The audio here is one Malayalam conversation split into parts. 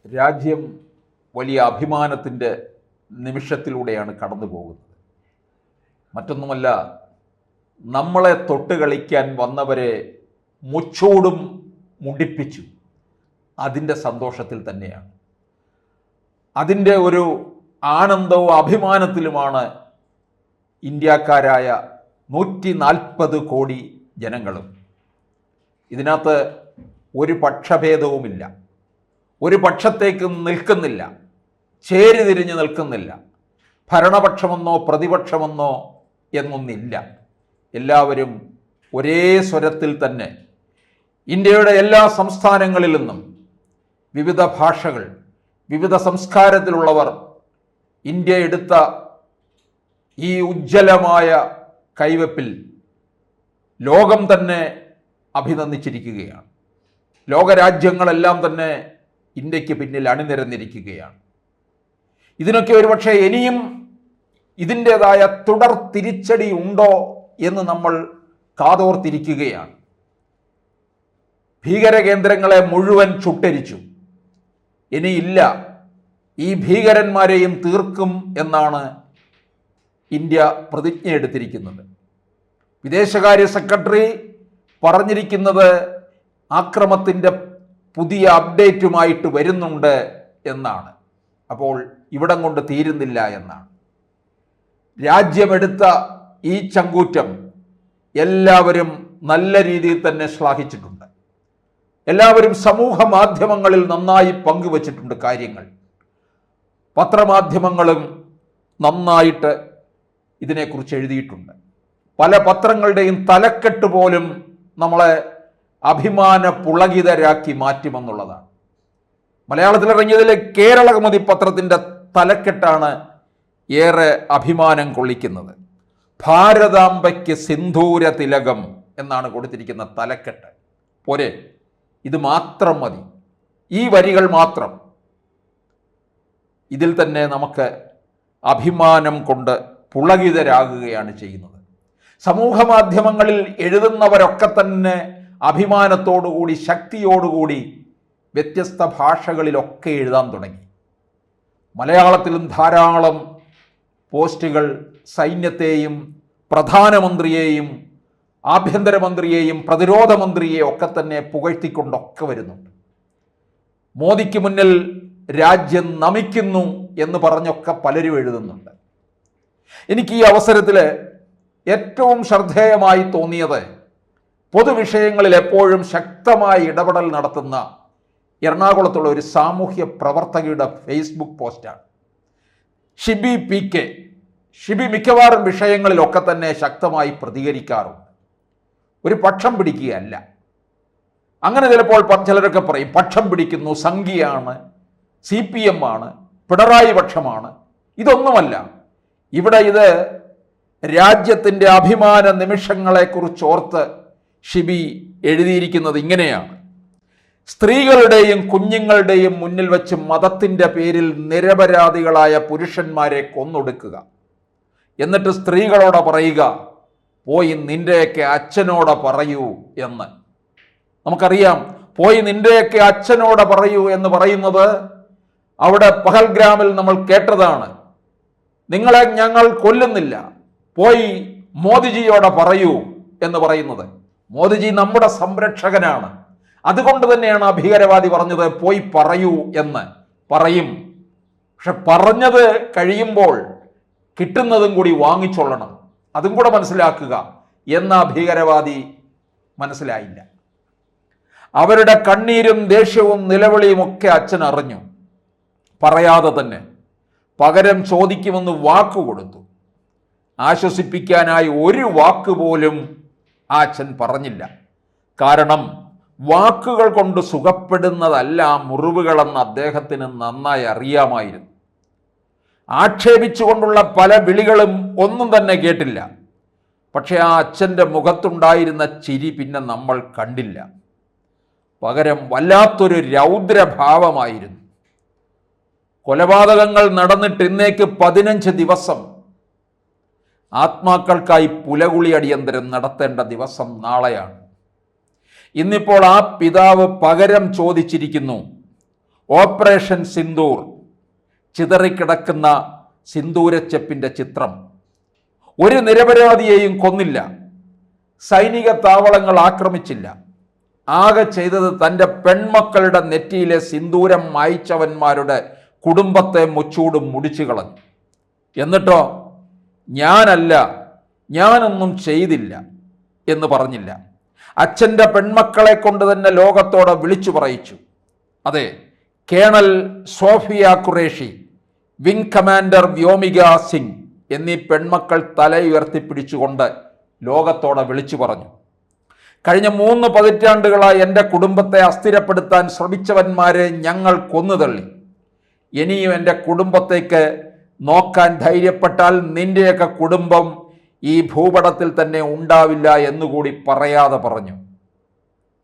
രാജ്യം വലിയ അഭിമാനത്തിൻ്റെ നിമിഷത്തിലൂടെയാണ് കടന്നു പോകുന്നത്. മറ്റൊന്നുമല്ല, നമ്മളെ തൊട്ട് കളിക്കാൻ വന്നവരെ മുച്ചൂടും മുടിപ്പിച്ചു. അതിൻ്റെ സന്തോഷത്തിൽ തന്നെയാണ്, അതിൻ്റെ ഒരു ആനന്ദവും അഭിമാനത്തിലുമാണ് ഇന്ത്യക്കാരായ 140 കോടി ജനങ്ങളും. ഇതിനകത്ത് ഒരു പക്ഷഭേദവുമില്ല, ഒരു പക്ഷത്തേക്കും നിൽക്കുന്നില്ല, ചേരിതിരിഞ്ഞ് നിൽക്കുന്നില്ല. ഭരണപക്ഷമെന്നോ പ്രതിപക്ഷമെന്നോ എന്നൊന്നില്ല. എല്ലാവരും ഒരേ സ്വരത്തിൽ തന്നെ ഇന്ത്യയുടെ എല്ലാ സംസ്ഥാനങ്ങളിൽ നിന്നും വിവിധ ഭാഷകൾ, വിവിധ സംസ്കാരത്തിലുള്ളവർ ഇന്ത്യ എടുത്ത ഈ ഉജ്ജ്വലമായ കൈവെപ്പിൽ ലോകം തന്നെ അഭിനന്ദിച്ചിരിക്കുകയാണ്. ലോകരാജ്യങ്ങളെല്ലാം തന്നെ ഇന്ത്യക്ക് പിന്നിൽ അണിനിരന്നിരിക്കുകയാണ്. ഇതിനൊക്കെ ഒരുപക്ഷെ ഇനിയും ഇതിൻ്റെതായ തുടർ തിരിച്ചടി ഉണ്ടോ എന്ന് നമ്മൾ കാതോർത്തിരിക്കുകയാണ്. ഭീകരകേന്ദ്രങ്ങളെ മുഴുവൻ ചുട്ടരിച്ചു. ഇനിയില്ല, ഈ ഭീകരന്മാരെയും തീർക്കും എന്നാണ് ഇന്ത്യ പ്രതിജ്ഞ എടുത്തിരിക്കുന്നത്. വിദേശകാര്യ സെക്രട്ടറി പറഞ്ഞിരിക്കുന്നത് ആക്രമണത്തിൻ്റെ പുതിയ അപ്ഡേറ്റുമായിട്ട് വരുന്നുണ്ട് എന്നാണ്. അപ്പോൾ ഇവിടം കൊണ്ട് തീരുന്നില്ല എന്നാണ്. രാജ്യമെടുത്ത ഈ ചങ്കൂറ്റം എല്ലാവരും നല്ല രീതിയിൽ തന്നെ ശ്ലാഘിച്ചിട്ടുണ്ട്. എല്ലാവരും സമൂഹ മാധ്യമങ്ങളിൽ നന്നായി പങ്കുവച്ചിട്ടുണ്ട് കാര്യങ്ങൾ. പത്രമാധ്യമങ്ങളും നന്നായിട്ട് ഇതിനെക്കുറിച്ച് എഴുതിയിട്ടുണ്ട്. പല പത്രങ്ങളുടെയും തലക്കെട്ട് പോലും നമ്മളെ അഭിമാന പുളകിതരാക്കി മാറ്റുമെന്നുള്ളതാണ്. മലയാളത്തിലിറങ്ങിയതിലെ കേരളകൗമുദി പത്രത്തിൻ്റെ തലക്കെട്ടാണ് ഏറെ അഭിമാനം കൊള്ളിക്കുന്നത്. ഭാരതാംബയ്ക്ക് സിന്ദൂര തിലകം എന്നാണ് കൊടുത്തിരിക്കുന്ന തലക്കെട്ട്. പോരെ, ഇത് മാത്രം മതി, ഈ വരികൾ മാത്രം. ഇതിൽ തന്നെ നമുക്ക് അഭിമാനം കൊണ്ട് പുളകിതരാകുകയാണ് ചെയ്യുന്നത്. സമൂഹ മാധ്യമങ്ങളിൽ എഴുതുന്നവരൊക്കെ തന്നെ അഭിമാനത്തോടുകൂടി, ശക്തിയോടുകൂടി വ്യത്യസ്ത ഭാഷകളിലൊക്കെ എഴുതാൻ തുടങ്ങി. മലയാളത്തിലും ധാരാളം പോസ്റ്റുകൾ സൈന്യത്തെയും പ്രധാനമന്ത്രിയെയും ആഭ്യന്തരമന്ത്രിയെയും പ്രതിരോധ മന്ത്രിയെയും ഒക്കെ തന്നെ പുകഴ്ത്തിക്കൊണ്ടൊക്കെ വരുന്നുണ്ട്. മോദിക്ക് മുന്നിൽ രാജ്യം നമിക്കുന്നു എന്ന് പറഞ്ഞൊക്കെ പലരും എഴുതുന്നുണ്ട്. എനിക്ക് ഈ അവസരത്തിൽ ഏറ്റവും ശ്രദ്ധേയമായി തോന്നിയത് പൊതുവിഷയങ്ങളിൽ എപ്പോഴും ശക്തമായ ഇടപെടൽ നടത്തുന്ന എറണാകുളത്തുള്ള ഒരു സാമൂഹ്യ പ്രവർത്തകയുടെ ഫേസ്ബുക്ക് പോസ്റ്റാണ്. ഷിബി PK. ഷിബി മിക്കവാറും വിഷയങ്ങളിലൊക്കെ തന്നെ ശക്തമായി പ്രതികരിക്കാറുണ്ട്. ഒരു പക്ഷം പിടിക്കുകയല്ല. അങ്ങനെ ചിലപ്പോൾ ചിലരൊക്കെ പറയും പക്ഷം പിടിക്കുന്നു, സംഘിയാണ്, CPM ആണ്, പിണറായി പക്ഷമാണ്. ഇതൊന്നുമല്ല. ഇവിടെ ഇത് രാജ്യത്തിൻ്റെ അഭിമാന നിമിഷങ്ങളെക്കുറിച്ച് ഓർത്ത് ഷിബി എഴുതിയിരിക്കുന്നത് ഇങ്ങനെയാണ്: സ്ത്രീകളുടെയും കുഞ്ഞുങ്ങളുടെയും മുന്നിൽ വെച്ച് മതത്തിൻ്റെ പേരിൽ നിരപരാധികളായ പുരുഷന്മാരെ കൊന്നൊടുക്കുക, എന്നിട്ട് സ്ത്രീകളോട് പറയുക പോയി നിൻ്റെയൊക്കെ അച്ഛനോട് പറയൂ എന്ന്. നമുക്കറിയാം, പോയി നിൻ്റെയൊക്കെ അച്ഛനോട് പറയൂ എന്ന് പറയുന്നത് അവിടെ പഹൽഗ്രാമിൽ നമ്മൾ കേട്ടതാണ്. നിങ്ങളെ ഞങ്ങൾ കൊല്ലുന്നില്ല, പോയി മോദിജിയോട് പറയൂ എന്ന് പറയുന്നത്. മോദിജി നമ്മുടെ സംരക്ഷകനാണ്. അതുകൊണ്ട് തന്നെയാണ് ആ ഭീകരവാദി പറഞ്ഞത് പോയി പറയൂ എന്ന്. പറയും, പക്ഷെ പറഞ്ഞത് കഴിയുമ്പോൾ കിട്ടുന്നതും കൂടി വാങ്ങിച്ചൊള്ളണം, അതും കൂടെ മനസ്സിലാക്കുക എന്ന ഭീകരവാദി മനസ്സിലായില്ല. അവരുടെ കണ്ണീരും ദേഷ്യവും നിലവിളിയും ഒക്കെ അച്ഛൻ അറിഞ്ഞു. പറയാതെ തന്നെ പകരം ചോദിക്കുമെന്ന് വാക്ക് കൊടുത്തു. ആശ്വസിപ്പിക്കാനായി ഒരു വാക്ക് പോലും ആ അച്ഛൻ പറഞ്ഞില്ല. കാരണം വാക്കുകൾ കൊണ്ട് സുഖപ്പെടുന്നതല്ല മുറിവുകളെന്ന് അദ്ദേഹത്തിന് നന്നായി അറിയാമായിരുന്നു. ആക്ഷേപിച്ചുകൊണ്ടുള്ള പല വിളികളും ഒന്നും തന്നെ കേട്ടില്ല. പക്ഷെ ആ അച്ഛൻ്റെ മുഖത്തുണ്ടായിരുന്ന ചിരി പിന്നെ നമ്മൾ കണ്ടില്ല. പകരം വല്ലാത്തൊരു രൗദ്രഭാവമായിരുന്നു. കൊലപാതകങ്ങൾ നടന്നിട്ട് ഇന്നേക്ക് 15 ദിവസം. ആത്മാക്കൾക്കായി പുലകുളി അടിയന്തരം നടത്തേണ്ട ദിവസം നാളെയാണ്. ഇന്നിപ്പോൾ ആ പിതാവ് പകരം ചോദിച്ചിരിക്കുന്നു. ഓപ്പറേഷൻ സിന്ദൂർ, ചിതറിക്കിടക്കുന്ന സിന്ദൂരച്ചെപ്പിൻ്റെ ചിത്രം. ഒരു നിരപരാധിയെയും കൊന്നില്ല, സൈനിക താവളങ്ങൾ ആക്രമിച്ചില്ല. ആകെ ചെയ്തത് തൻ്റെ പെൺമക്കളുടെ നെറ്റിയിലെ സിന്ദൂരം മായ്ച്ചവന്മാരുടെ കുടുംബത്തെ മുച്ചൂടും മുടിച്ചു കളഞ്ഞു. എന്നിട്ടോ ഞാനല്ല, ഞാനൊന്നും ചെയ്തില്ല എന്ന് പറഞ്ഞില്ല. അച്ഛൻ്റെ പെൺമക്കളെ കൊണ്ട് തന്നെ ലോകത്തോടെ വിളിച്ചു പറയിച്ചു. അതെ, colonel Sofiya Qureshi, wing commander Vyomika Singh എന്നീ പെൺമക്കൾ തലയുയർത്തിപ്പിടിച്ചുകൊണ്ട് ലോകത്തോടെ വിളിച്ചു പറഞ്ഞു, കഴിഞ്ഞ 3 പതിറ്റാണ്ടുകളായി എൻ്റെ കുടുംബത്തെ അസ്ഥിരപ്പെടുത്താൻ ശ്രമിച്ചവന്മാരെ ഞങ്ങൾ കൊന്നുതള്ളി. ഇനിയും എൻ്റെ കുടുംബത്തേക്ക് നോക്കാൻ ധൈര്യപ്പെട്ടാൽ നിൻ്റെയൊക്കെ കുടുംബം ഈ ഭൂപടത്തിൽ തന്നെ ഉണ്ടാവില്ല എന്നുകൂടി പറയാതെ പറഞ്ഞു.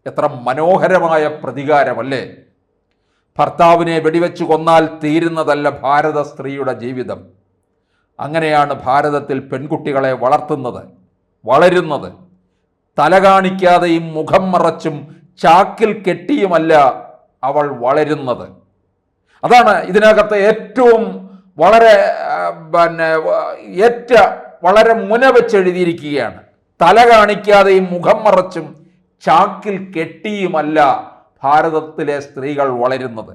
എത്ര മനോഹരമായ പ്രതികാരമല്ലേ! ഭർത്താവിനെ വെടിവെച്ച് കൊന്നാൽ തീരുന്നതല്ല ഭാരത സ്ത്രീയുടെ ജീവിതം. അങ്ങനെയാണ് ഭാരതത്തിൽ പെൺകുട്ടികളെ വളർത്തുന്നത്, വളരുന്നത്. തല കാണിക്കാതെയും മുഖം മറച്ചും ചാക്കിൽ കെട്ടിയുമല്ല അവൾ വളരുന്നത്. അതാണ് ഇതിനകത്ത് ഏറ്റവും വളരെ മുനവെച്ചെഴുതിയിരിക്കുകയാണ്. തല കാണിക്കാതെയും മുഖം മറച്ചും ചാക്കിൽ കെട്ടിയുമല്ല ഭാരതത്തിലെ സ്ത്രീകൾ വളരുന്നത്.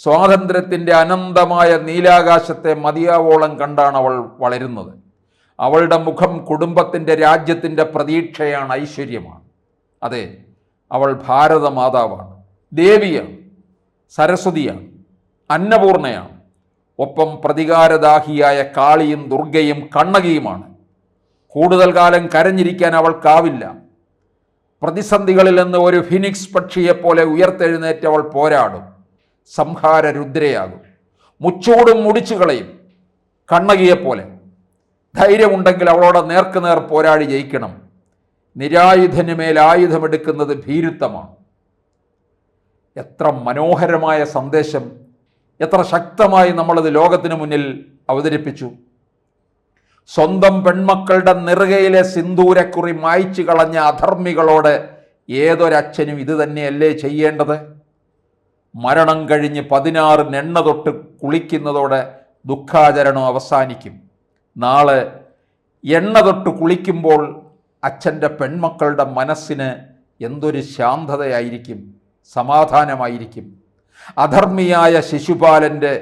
സ്വാതന്ത്ര്യത്തിൻ്റെ അനന്തമായ നീലാകാശത്തെ മതിയാവോളം കണ്ടാണ് അവൾ വളരുന്നത്. അവളുടെ മുഖം കുടുംബത്തിൻ്റെ, രാജ്യത്തിൻ്റെ പ്രതീക്ഷയാണ്, ഐശ്വര്യമാണ്. അതെ, അവൾ ഭാരതമാതാവാണ്, ദേവിയാണ്, സരസ്വതിയാണ്, അന്നപൂർണയാണ്. ഒപ്പം പ്രതികാരദാഹിയായ കാളിയും ദുർഗയും കണ്ണകിയുമാണ്. കൂടുതൽ കാലം കരഞ്ഞിരിക്കാൻ അവൾക്കാവില്ല. പ്രതിസന്ധികളിൽ നിന്ന് ഒരു ഫിനിക്സ് പക്ഷിയെപ്പോലെ ഉയർത്തെഴുന്നേറ്റ് അവൾ പോരാടും, സംഹാര രുദ്രയാകും, മുച്ചൂടും മുടിച്ചു കളയും. കണ്ണകിയെപ്പോലെ ധൈര്യമുണ്ടെങ്കിൽ അവളോട് നേർക്കുനേർ പോരാടി ജയിക്കണം. നിരായുധനുമേൽ ആയുധമെടുക്കുന്നത് ഭീരുത്വമാണ്. എത്ര മനോഹരമായ സന്ദേശം, എത്ര ശക്തമായി നമ്മളത് ലോകത്തിന് മുന്നിൽ അവതരിപ്പിച്ചു. സ്വന്തം പെൺമക്കളുടെ നെറുകയിലെ സിന്ദൂരക്കുറി മായ്ച്ചു കളഞ്ഞ അധർമ്മികളോട് ഏതൊരച്ഛനും ഇത് തന്നെയല്ലേ ചെയ്യേണ്ടത്? മരണം കഴിഞ്ഞ് 16 എണ്ണ തൊട്ട് കുളിക്കുന്നതോടെ ദുഃഖാചരണം അവസാനിക്കും. നാളെ എണ്ണ തൊട്ട് കുളിക്കുമ്പോൾ അച്ഛൻ്റെ പെൺമക്കളുടെ മനസ്സിന് എന്തൊരു ശാന്തതയായിരിക്കും, സമാധാനമായിരിക്കും. അധർമ്മിയായ ശിശുപാലൻ്റെ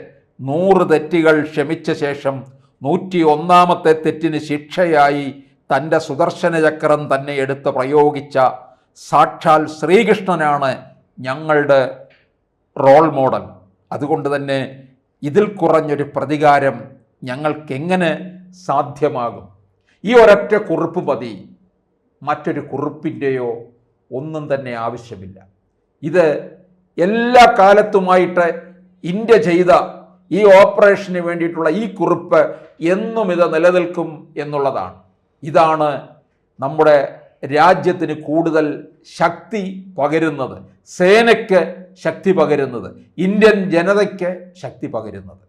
100 തെറ്റുകൾ ക്ഷമിച്ച ശേഷം 101ാമത്തെ തെറ്റിന് ശിക്ഷയായി തൻ്റെ സുദർശന ചക്രം തന്നെ എടുത്ത് പ്രയോഗിച്ച സാക്ഷാൽ ശ്രീകൃഷ്ണനാണ് ഞങ്ങളുടെ റോൾ മോഡൽ. അതുകൊണ്ട് തന്നെ ഇതിൽ കുറഞ്ഞൊരു പ്രതികാരം ഞങ്ങൾക്കെങ്ങനെ സാധ്യമാകും? ഈ ഒരൊറ്റ കുറിപ്പ് മതി, മറ്റൊരു കുറിപ്പിൻ്റെയോ ഒന്നും തന്നെ ആവശ്യമില്ല. ഇത് എല്ലാ കാലത്തുമായിട്ട് ഇന്ത്യ ചെയ്ത ഈ ഓപ്പറേഷന് വേണ്ടിയിട്ടുള്ള ഈ കുറിപ്പ് എന്നും ഇത് നിലനിൽക്കും എന്നുള്ളതാണ്. ഇതാണ് നമ്മുടെ രാജ്യത്തിന് കൂടുതൽ ശക്തി പകരുന്നത്, സേനയ്ക്ക് ശക്തി പകരുന്നത്, ഇന്ത്യൻ ജനതയ്ക്ക് ശക്തി പകരുന്നത്.